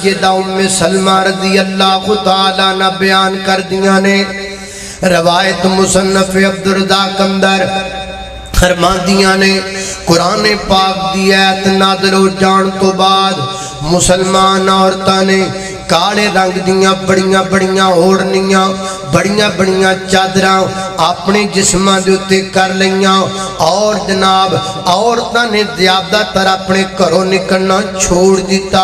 سیدہ ام سلمہ رضی اللہ تعالیٰ عنہ بیان کر دیا نے روایت مصنف عبدالرزاق اندر فرمان دیا نے قرآن پاک دی آیت نازل ہو جان تو بعد مسلمان عورتاں نے کالے رنگ دیاں بڑیاں بڑیاں اوڑھنیاں بڑیاں بڑیاں چادراں اپنے جسماں دے اتے کر لیاں اور جناب عورتاں نے زیادہ تر اپنے گھروں نکلنا چھوڑ دیتا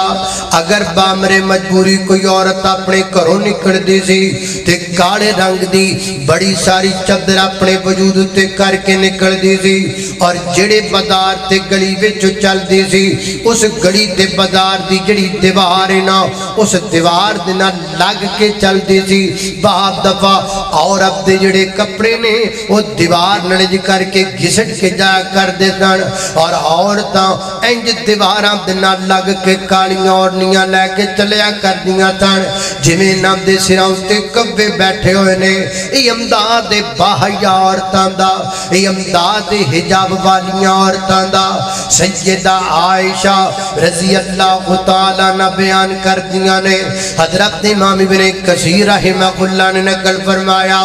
اگر بامرے مجبوری کوئی عورت اپنے گھروں نکل دی سی تے کالے رنگ دی بڑی ساری چادر اپنے وجود اتے کر کے نکل دی سی اور جڑے بازار تے گلی وچ چل دی سی اس گلی تے بازار دی جڑی دیوار ہے نا اس دیوار دینا لگ کے چل دی سی بعض دفعہ عورت دے جڑے کپڑے نے وہ دیوار نڑج کر کے گھسٹ کے جا کر دے سن اور عورتاں انج دیواراں دینا لگ کے کالیاں اوڑھنیاں لے کے چلیا کر دیاں سن جویں نام دے سراں تے کبے بیٹھے ہوئے نے یہ امداد باحیا عورتاں دا یہ امداد حجاب والیاں عورتاں دا سیدہ عائشہ رضی اللہ تعالیٰ عنہ بیان کر دیا نے حضرت امام ابن کثیر رحمہ اللہ نے نقل فرمایا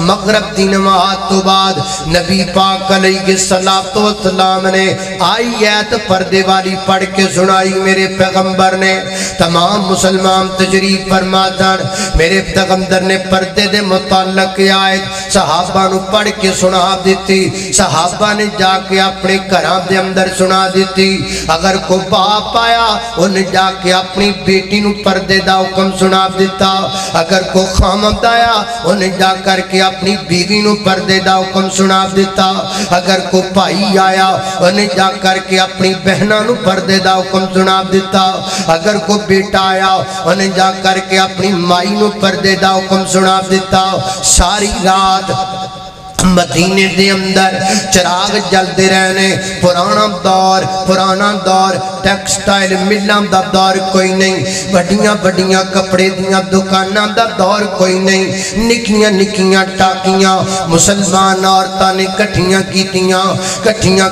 مغرب دی نماز تو بعد نبی پاک علیہ السلام نے آئی ایت پردے والی پڑھ کے سنائی میرے پیغمبر نے تمام مسلمان تجریب فرماتا میرے پیغمبر نے پردے دے متعلق آیت صحابہ نو پڑھ کے سنا دیتی صحابہ نے جا کے اپنے گھراں دے اندر سنا دیتی اگر کو باپ آیا انہیں جا کے اپنی بیٹی نو پردے دا حکم سنا دیتا اگر کو خامد آیا انہیں جا کر کے اپنی بیوی نو پردے دا حکم سنا دیتا اگر کو بھائی آیا انہیں جا کر کے اپنی بہنہ نو پردے دا حکم سنا دیتا اگر کو بیٹا آیا انہیں جا کر کے اپنی مائی نو پردے دا حکم سنا دیتا ساری رات مدینے دے اندر چراغ جلدے رہنے پرانا دور ٹیکسٹائل ملوں دا دور کوئی نہیں بڑیاں کپڑے دیاں دکاناں دا دور کوئی نہیں نکیاں ٹاکیاں مسلمان عورتاں نے کٹھیاں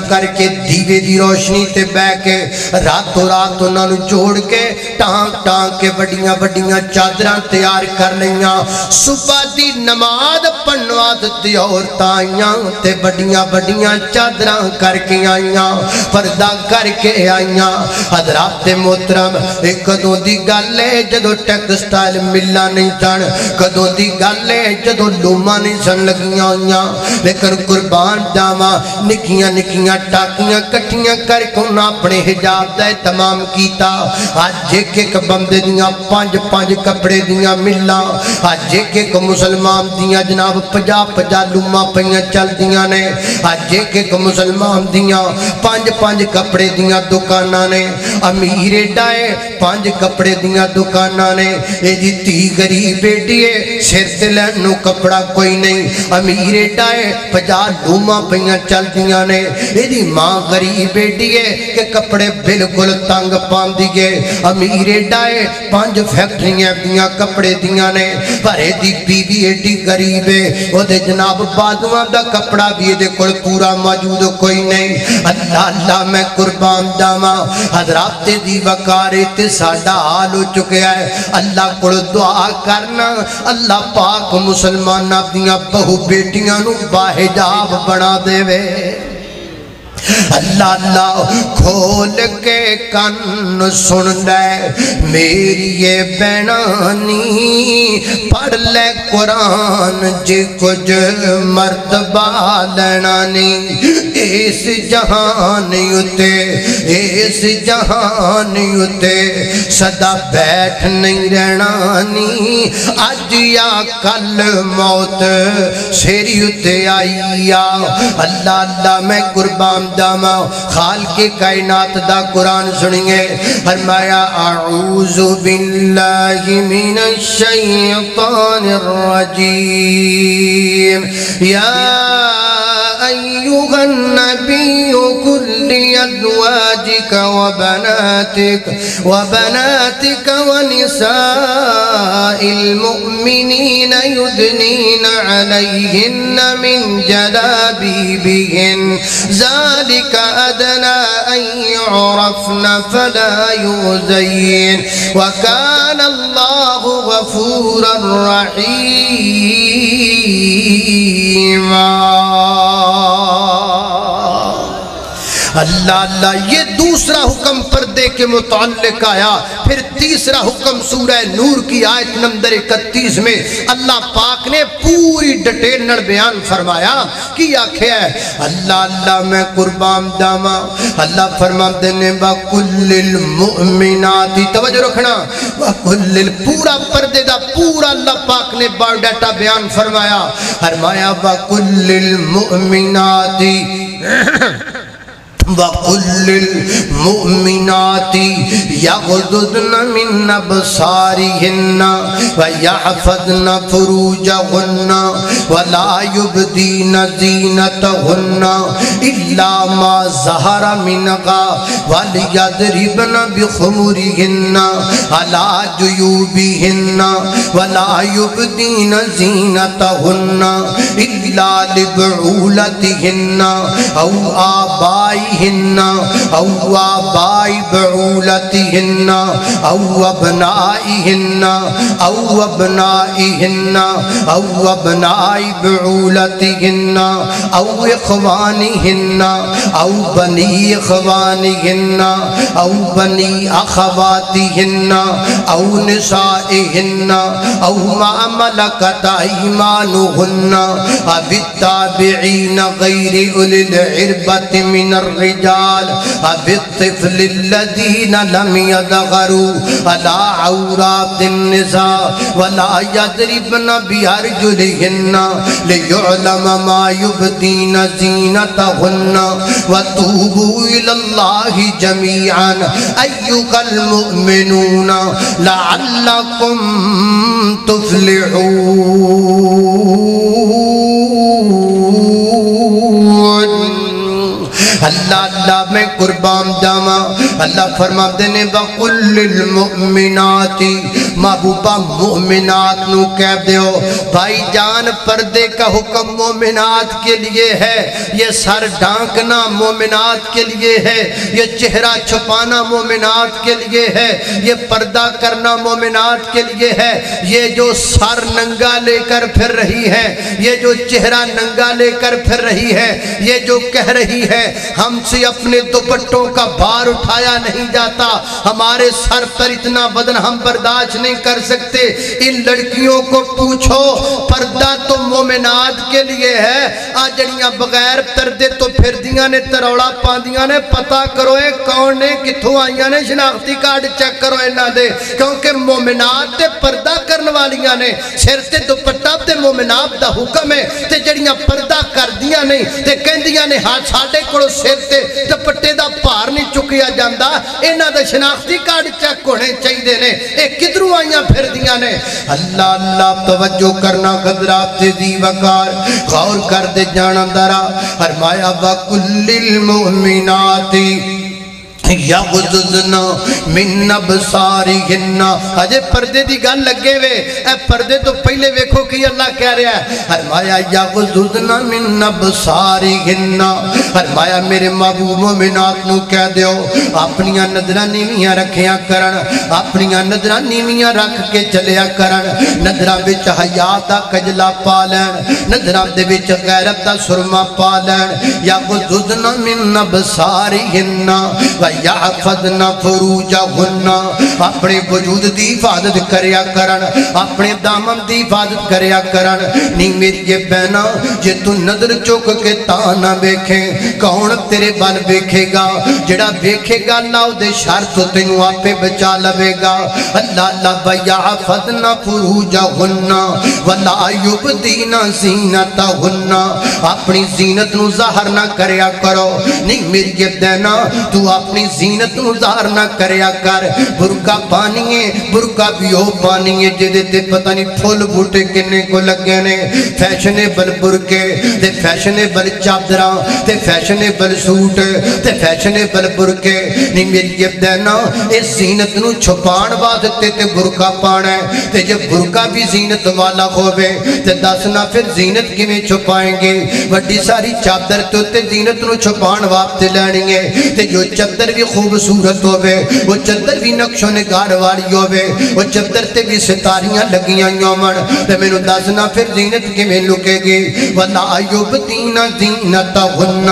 کر کے دیوے دی روشنی تے بہ کے راتوں رات انہاں نو جوڑ کے ٹانگ کے بڑیاں چادراں تیار کر لیاں صبح دی نماز پڑھن واسطے عورتاں آئیاں تے بڑیاں چادراں کر کے آئیاں پردہ کر کے آئیاں حضرات محترم ایک کدوں دی گل ہے جدوں ٹیکسٹائل ملاں نہیں سن کدوں دی گل ہے جدوں لوماں نہیں سن لگیاں ہوئیاں لیکن قربان جاواں نکیاں ٹاکیاں کٹھیاں کر کے انہاں اپنے حجاب دا اہتمام کیتا اج ایک بندے دیاں پانچ کپڑے دیاں ملاں اج ایک مسلمان دیاں جناب 50 لوماں پہیاں چل دیاں نے آج ایک مسلمان دیاں پانچ کپڑے دیاں دکانہ نے امیر ڈائے 5 کپڑے دیاں دکانہ نے اے دی تی غریب بیٹی ہے سر تے لینو کپڑا کوئی نہیں امیر ڈائے 50 لوماں پہیاں چل دیاں نے اے دی ماں غریب بیٹی ہے کہ کپڑے بالکل تنگ پان دیئے امیر ڈائے 5 فیکٹریاں دیاں کپڑے دیاں نے پر اے دی بیوی ایڈی غریب ہے او دے جناب بادواں دا کپڑا بھی دے کل پورا موجود کوئی نہیں اللہ میں قربان جاواں حضرات دی وقارے تے ساڈا حال ہو چکیا ہے اللہ کول دعا کرنا اللہ پاک مسلماناں دیاں بہو بیٹیاں نو باحجاب بنا دے وے اللہ کھول کے کن سن لے میری یہ بینانی پڑھ لے قرآن جی کچھ مرتبہ لینا نہیں اس جہان یوتے صدا بیٹھ نہیں رہنا نہیں آج یا کل موت سیری یوتے آئی اللہ میں قربان جاما خالق کائنات دا قرآن سنیے فرمایا اعوذ باللہ من الشیطان الرجیم یا ایوہ النبی قل أزواجك وبناتك ونساء المؤمنين يدنين عليهن من جلابيبهن ذلك أدنى أن يعرفن فلا يؤذين وكان الله غفورا رحيما۔ اللہ اللہ، یہ دوسرا حکم پردے کے متعلق آیا۔ پھر تیسرا حکم سورہ نور کی آیت نمبر 31 میں اللہ پاک نے پوری ڈیٹیل نر بیان فرمایا کہ آخیا ہے اللہ اللہ میں قربان داما، اللہ فرما دینے وَكُلِّ الْمُؤْمِنَاتِ، توجہ رکھنا، وَكُلِّ پورا پردے دا پورا اللہ پاک نے بایو ڈیٹا بیان فرمایا، فرمایا وَكُلِّ الْمُؤْمِنَاتِ وَقُلِّ الْمُؤْمِنَاتِ يَغْضُضْنَ مِنْ أَبْصَارِهِنَّ وَيَحْفَظْنَ فُرُوجَهُنَّ وَلَا يُبْدِينَ زِينَتَهُنَّ إِلَّا مَا ظَهَرَ مِنْهَا وَلْيَضْرِبْنَ بِخُمُرِهِنَّ عَلَى جُيُوبِهِنَّ وَلَا يُبْدِينَ زِينَتَهُنَّ إِلَّا لِبُعُولَتِهِنَّ أَوْ آبَائِهِنَّ أو آباء بعولتهن أو أبنائهن أو أبنائهن أو أبناء بعولتهن أو إخوانهن أو بني إخوانهن أو بني أخواتهن أو نسائهن أو ما ملكت أيمانهن أو التابعين غير أولي العربة من الرجال الطفل الذين لم يظهروا على عورات النساء ولا يضربن بأرجلهن ليعلم ما يبدين زينتهن وتوبوا إلى الله جميعا أيها المؤمنون لعلكم تفلحون۔ اللہ اللہ میں قربان داما، اللہ فرما دینے وَقُلِّ الْمُؤْمِنَاتِ، محبوبہ مومنات نو کہہ دیو بھائی جان پردے کا حکم مومنات کے لیے ہے، یہ سر ڈھانکنا مومنات کے لیے ہے، یہ چہرہ چھپانا مومنات کے لیے ہے، یہ پردہ کرنا مومنات کے لیے ہے۔ یہ جو سر ننگا لے کر پھر رہی ہے، یہ جو چہرہ ننگا لے کر پھر رہی ہے، یہ جو کہہ رہی ہے ہم سے اپنے دوپٹوں کا بھار اٹھایا نہیں جاتا، ہمارے سر پر اتنا وزن ہم برداشت نہیں کر سکتے، ان لڑکیوں کو پوچھو پردہ تو مومنات کے لیے ہے، آجڑیاں بغیر پردے تو پھر دیاں نے تروڑا پاندیاں نے، پتہ کرو اے کون نے کتھوں آئیاں نے، شناختی کارڈ چیک کرو اینا دے، کیونکہ مومنات تے پردہ کرنے والیاں نے سر تے دوپٹہ تے مومنات دا حکم ہے، تے جڑیاں پردہ کر دیاں نہیں تے کہندیاں نے ہاتھ ساڑھے کڑو سر تے دوپٹے دا پار نہیں چکیا جاندہ، اینا دا شناختی کارڈ چیک ہونے چاہیے نے، اے کدروں آئیاں پھر دیاں نے۔ اللہ اللہ توجہ کرنا قدرات دی وقار غور کر دے جانا درہ، فرمایا وَكُلِّ الْمُؤْمِنَاتِ یغضضن من ابصارہن۔ اجے پردے دی گل لگے وے، اے پردے تو پہلے ویکھو کہ اللہ کہہ رہا ہے، فرمایا یغضضن من ابصارہن، فرمایا میرے محبوب مومنات نو کہہ دیو اپنیاں نظراں نیویاں رکھیاں کرن، اپنیاں نظراں نیویاں رکھ کے چلیا کرن، نظراں وچ حیا دا کجلا پا لین، نظراں دے وچ غیرت دا سرما پا لین۔ یغضضن من ابصارہن وَيَحْفَظْنَ فُرُوجَهُنَّ، اپنے وجود دی حفاظت کریا کرن، اپنے دامن دی حفاظت کریا کرن۔ نہیں میری یہ بہنا جے تو نظر چوک کے تانا بیکھیں کون تیرے بال بیکھے گا، جڑا بیکھے گا اللہ دے شرط تینوں آپے بچا لوے گا۔ اللہ اللہ وَيَحْفَظْنَ فُرُوجَهُنَّ وَلَا يُبْدِينَ زِينَتَهُنَّ، اپنی زینت نو ظاہر نہ کریا کرو۔ نہیں میری یہ بہنا تو اپنی زینت نو ظاہر نہ کریا کر برقع پانی ہے برقع بھی ہو پانی ہے جدے تے پتہ نہیں پھول بوٹے کنے کو لگے نے فیشنیبل برقے تے فیشنیبل چادراں تے فیشنیبل سوٹ تے فیشنیبل برقے نہیں میری ابدینا اس زینت نو چھپان واسطے تے برقع پانا ہے تے جب برقع بھی زینت والا ہوئے تے دسنا پھر زینت کی میں چھپائیں گے وڈی ساری چادر تو تے زینت نو چھپان واسطے لینی ہے تے جو چادر بھی خوبصورت ہوئے وہ چادر بھی نقش و نگار والی ہوئے وہ چادر تے بھی ستاریاں لگیاں یومن تے میں نو دسنا پھر زینت کی میں لکے گی وَلَا يُبْدِينَ زِينَتَهُنَّ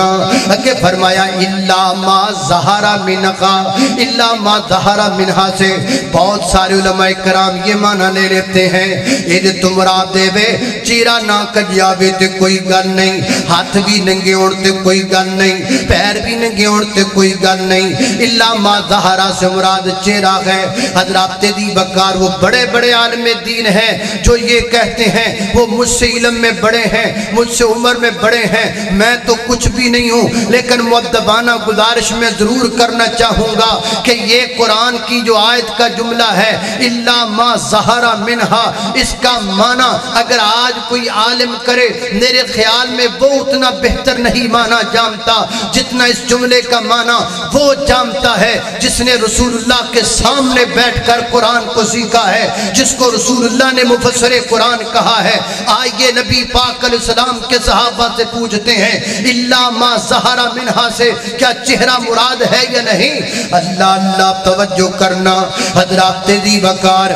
اگے فرمایا اِلَّا مَا ظَهَرَ مِنْهَا اِلَّا مَا ظَهَرَ مِنْهَا سے بہت سارے علماء کرام یہ معنی لے لیتے ہیں اید تمراد دے وے چیرہ نہ کجیاوے تے کوئی گل نہیں ہاتھ بھی ننگے اڑتے کوئی گل نہیں پیر بھی ننگے اڑتے کوئی گل نہیں اِلَّا مَا ظَهَرَ سے مراد چیرہ ہے حضرات دی بکار وہ بڑے بڑے عالم دین ہیں جو یہ کہتے ہیں وہ مجھ سے علم میں بڑے ہیں مجھ سے عمر میں بڑے ہیں میں تو کچھ بھی نہیں ہوں لیکن مؤدبانہ گزارش میں ضرور کرنا چاہوں گا کہ یہ قرآن کی جو آیت کا جملہ ہے اِلَّا مَا ظَهَرَ مِنْهَا اس کا معنی اگر آج کوئی عالم کرے میرے خیال میں وہ اتنا بہتر نہیں معنی جانتا جتنا اس جملے کا معنی وہ جانتا ہے جس نے رسول اللہ کے سامنے بیٹھ کر قرآن کو سیکھا ہے جس کو رسول اللہ نے مفسر قرآن کہا ہے آئیے نبی پاک علیہ السلام کے صحابہ سے پوچھتے ہیں اِلَّا مَا ظَهَرَ مِنْهَا سے کیا چہرہ مراد ہے یا نہیں اللہ اللہ توجہ کرنا حضرات دی وقار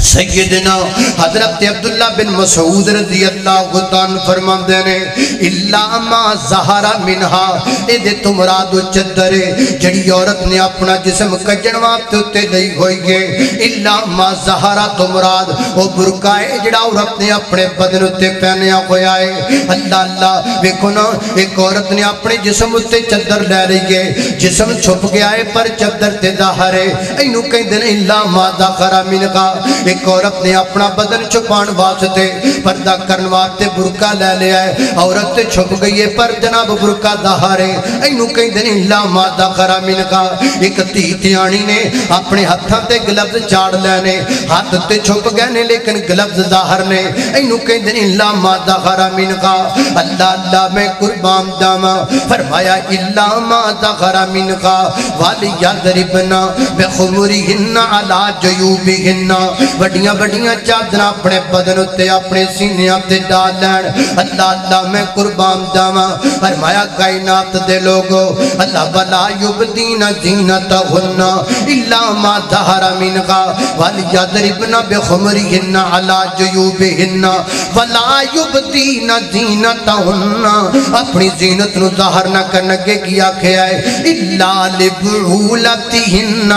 سیدنا حضرت عبداللہ بن مسعود رضی اللہ عنہ فرما دینے اِلَّا مَا ظَهَرَ مِنْهَا اے دے تمراد چدرے جڑی عورت نے اپنا جسم کجنواب تے اتے لئی ہوئی گے اِلَّا مَا ظَهَرَ تمراد وہ برکائے جڑا عورت نے اپنے بدن اتے پہنیا ہویا ہے اللہ اللہ ویکھو نا ایک عورت نے اپنے جسم اتے چدر لے رہی ہے جسم چھپ گیا ہے پر چدر تے ظاہر ہے اینو کہیں دن اِلَّا مَا ظَهَرَ مِنْهَا ایک عورت نے اپنا بدن چھپان واسطے پردہ کرن واسطے برقع لے لیا ہے عورت چھپ گئی ہے پر جناب برقع ظاہر ہے اینو کہیں دن اِلَّا مَا ظَهَرَ مِنْهَا ایک تیتیانی نے اپنے ہتھاں تے گلفز چاڑ لینے ہاتھ تے چھپ گئے نے لیکن گلفز ظاہر نے اینو کہیں دن اِلَّا مَا ظَهَرَ مِنْهَا اللہ اللہ میں قربان جاواں فرمایا اِلَّا مَا ظَهَرَ مِنْهَا وَلِيَضْرِبْنَ بِخُمُرِهِنَّ عَلَى جُيُوبِهِنَّ بڑیاں بڑیاں چادراں اپنے بدن اتے اپنے سینیاں تے ڈال لین اللہ اللہ میں قربان جاواں فرمایا کائنات دے لوگو اللہ وَلَا يُبْدِينَ زِينَتَهُنَّ إِلَّا مَا ظَهَرَ مِنْهَا وَلْيَضْرِبْنَ بِخُمُرِهِنَّ عَلَى جُيُوبِهِنَّ وَلَا يُبْدِينَ زِينَتَهُنَّ اپنی زینت نو ظاہر نہ کرنے کے کیا کھیا ہے إِلَّا لِبْعُولَتِهِنَّ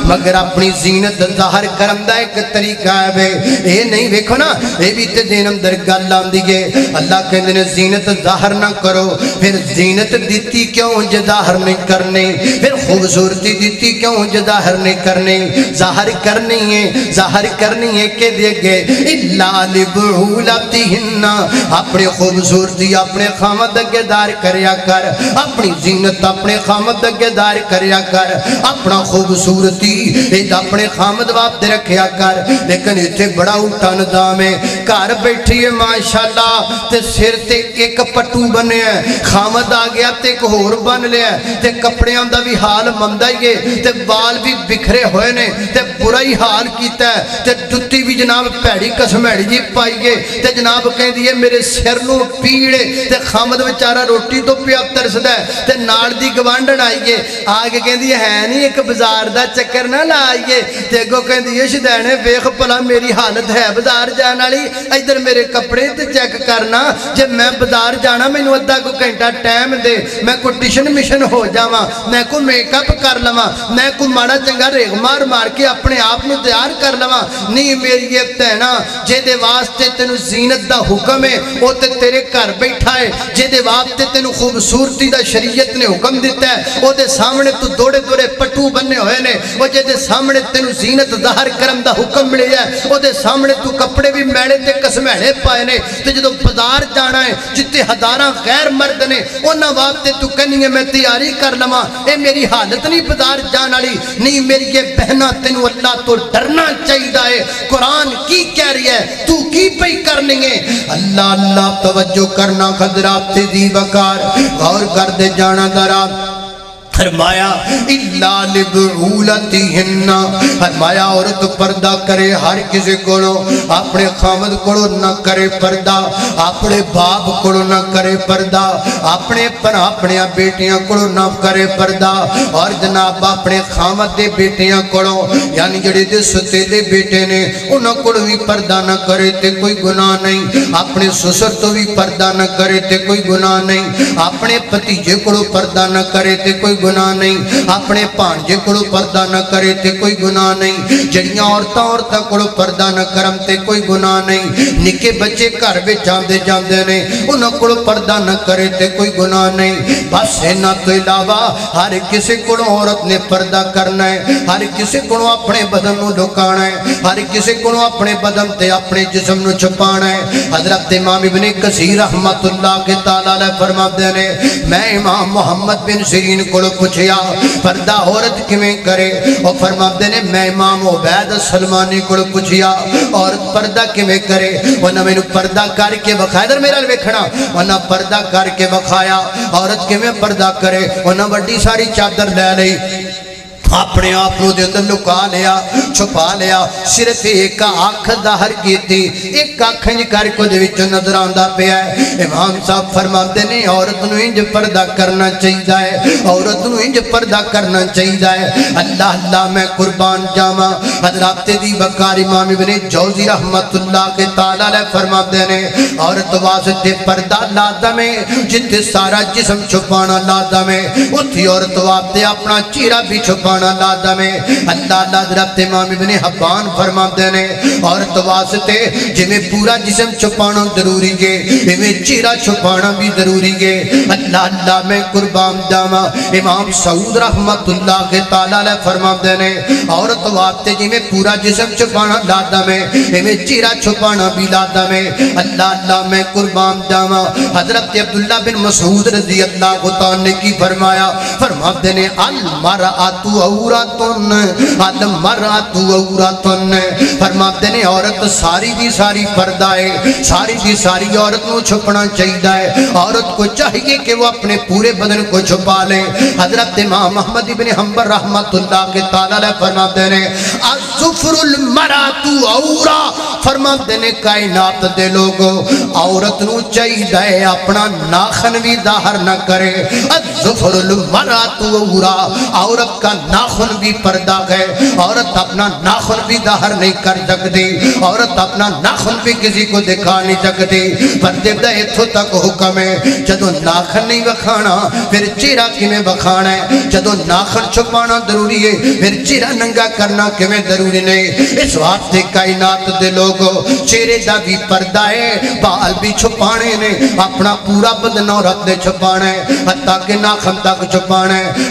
مگر اپنی زینت ظاہر کرم دا ایک طریقہ ہے بے اے نہیں ویکھو نا اے بھی تے دینم در گل آندی ہے اللہ کہندے نے زینت ظاہر نہ کرو پھر زینت دیتی کیوں جے ظاہر نہیں کرنے پھر خوبصورتی دیتی کیوں جے ظاہر نہیں کرنے ظاہر کرنی ہے کہ دے گے الا لبعولتہن اپنے خوبصورتی اپنے خامد اگے دار کریا کر اپنی زینت اپنے خامد اگے دار کریا کر اپنا خوبصورتی اپنے خامد واب دے رکھیا کر لیکن اتھے بڑا اٹھا نظام ہے کار بیٹھی ہے ماشاءاللہ تے سر تے ایک پٹو بنے ہیں خامد آگیا تے ایک ہور بن لیا تے کپڑے آندہ بھی حال مندہ گے تے بال بھی بکھرے ہوئے نے تے برائی حال کیتا ہے تے جتی بھی جناب پیڑی قسمیڑی جی پائی گے تے جناب کہیں دیئے میرے سر نو پیڑے تے خامد بچارہ روٹی تو پیا ترس دے تے نار دی گوانڈن آئی گے آگے کہیں دیئے ہے نہیں ایک بزار دا چکر نہ لائیے تے گو کہیں دیئے شدینے بیخ پلا میری حالت ہے بزار جانا لی ادھر میرے کپڑے تے چیک کرنا جب میں بزار جانا میں ادھا کو گھنٹہ ٹائم دے میں کو ٹیشن مشن ہو جاواں میں کو میک اپ کر لواں میں کو ماڑا چنگا ریغ مار کے اپنے آپ میں تیار کر لواں نہیں میری یہ تینا جے دے واسطے تینو زینت دا حکم ہے وہ تے تیرے گھر بیٹھا ہے جے دے واسطے تینو خوبصورتی دا شریعت نے حکم دیتا ہے وہ دے سامنے تو دوڑے دوڑے پٹو بننے ہوئے نے وہ جے دے سامنے تینو زینت ظاہر کرم دا حکم کپڑے ہے او دے سامنے تو کپڑے بھی میلے تے کسمیلے پائے نے تے جدو بازار جانا ہے جتے ہزاراں غیر مرد نے انہاں واسطے تو کہنی ہے میں تیاری کر لواں اے میری حالت نہیں بازار جان والی نہیں میری یہ بہنا تینوں اللہ تو ڈرنا چاہیے ہے قرآن کی کہہ رہی ہے تو کی پئی کرنی ہے اللہ اللہ توجہ کرنا حضرات دی وقار غور کر دے جانا ذرا فرمایا الا لبعولتہن فرمایا عورت پردہ کرے ہر کسی کولو اپنے خامد کولو نہ کرے پردہ اپنے باپ کولو نہ کرے پردہ اپنے بیٹیاں کولو نہ کرے پردہ اور جناب اپنے خامد دے بیٹیاں کولو یعنی جڑے دے ستے دے بیٹے نے انہاں کولو بھی پردہ نہ کرے تے کوئی گناہ نہیں اپنے سسر تو بھی پردہ نہ کرے تے کوئی گناہ نہیں اپنے بھتیجے کولو پردہ نہ کرے تے کوئی گناہ نہیں اپنے بھانجے کولو پردہ نہ کرے تے کوئی گناہ نہیں جڑیاں عورتاں کولو پردہ نہ کرم تے کوئی گناہ نہیں نکے بچے گھر وچ جاندے نے انہاں کولو پردہ نہ کرے تے کوئی گناہ نہیں بس انہاں تو علاوہ ہر کسی کولو عورت نے پردہ کرنا ہے ہر کسی کولو اپنے بدن نو لکانا ہے ہر کسی کولو اپنے بدن تے اپنے جسم نو چھپانا ہے حضرت امام ابن کثیر رحمت اللہ کے تعالی علیہ فرماتے ہیں میں امام محمد بن سیرین کولو پوچھیا پردہ عورت کیویں کرے اور فرماتے ہیں میں امام عبید سلمانی کو پوچھیا عورت پردہ کیویں کرے انہاں مینوں پردہ کر کے بخایا ادھر میرا ویکھنا انہاں پردہ کر کے بخایا عورت کیویں پردہ کرے انہاں بڑی ساری چادر لے لئی اپنے آپ نو دے اندر لکا لیا چھپا لیا صرف ایک آنکھ ظاہر کی تھی ایک آنکھ انج کر کو دے وچ نظر آندا پیا ہے امام صاحب فرماتے نے عورت نو انج پردہ کرنا چاہیے ہے عورت نو انج پردہ کرنا چاہیے ہے اللہ اللہ میں قربان جاواں حضرات دی وقار امام ابن جوزی رحمت اللہ کے تعالی علیہ فرماتے نے عورت واسطے پردہ لازم ہے جتھے سارا جسم چھپانا لازم ہے اوتھے عورت واسطے اپنا چہرہ بھی چھپانا لازم ہے اللہ اللہ حضرت امام ابن حبان فرماتے ہیں عورت واسطے جویں پورا جسم چھپانا ضروری ہے ایویں چہرہ چھپانا بھی ضروری ہے اللہ اللہ میں قربان جاواں امام سعود رحمت اللہ کے تعالی علیہ فرماتے ہیں عورت واسطے جویں پورا جسم چھپانا لازم ہے ایویں چہرہ چھپانا بھی لازم ہے اللہ اللہ میں قربان جاواں حضرت عبداللہ بن مسعود رضی اللہ تعالی کی فرمایا فرماتے ہیں المرأۃ عورتن المرأۃ عورتن فرماتے ہیں عورت ساری دی ساری پردہ ہے ساری دی ساری عورت نو چھپنا چاہیے ہے عورت کو چاہیے کہ وہ اپنے پورے بدن کو چھپا لے حضرت امام احمد بن حنبل رحمت اللہ کے تعالی علیہ فرماتے ہیں الظفر المرأۃ عورہ فرماتے ہیں کائنات دے لوگو عورت نو چاہیے ہے اپنا ناخن بھی ظاہر نہ کرے الظفر المرأۃ عورہ عورت کا ناخن بھی پردہ ہے عورت اپنا ناخن بھی ظاہر نہیں کر سکتی عورت اپنا ناخن بھی کسی کو دکھا نہیں سکتی پردے دا اتھوں تک حکم ہے جدو ناخن نہیں بکھانا پھر چہرہ کیویں بکھانا ہے جدو ناخن چھپانا ضروری ہے پھر چہرہ ننگا کرنا کیویں ضروری نہیں اس واسطے کائنات دے لوگو چہرے دا بھی پردہ ہے بال بھی چھپانے نے اپنا پورا بدن عورت نے چھپانا ہے حتیٰ کہ ناخن تک چھپانا ہے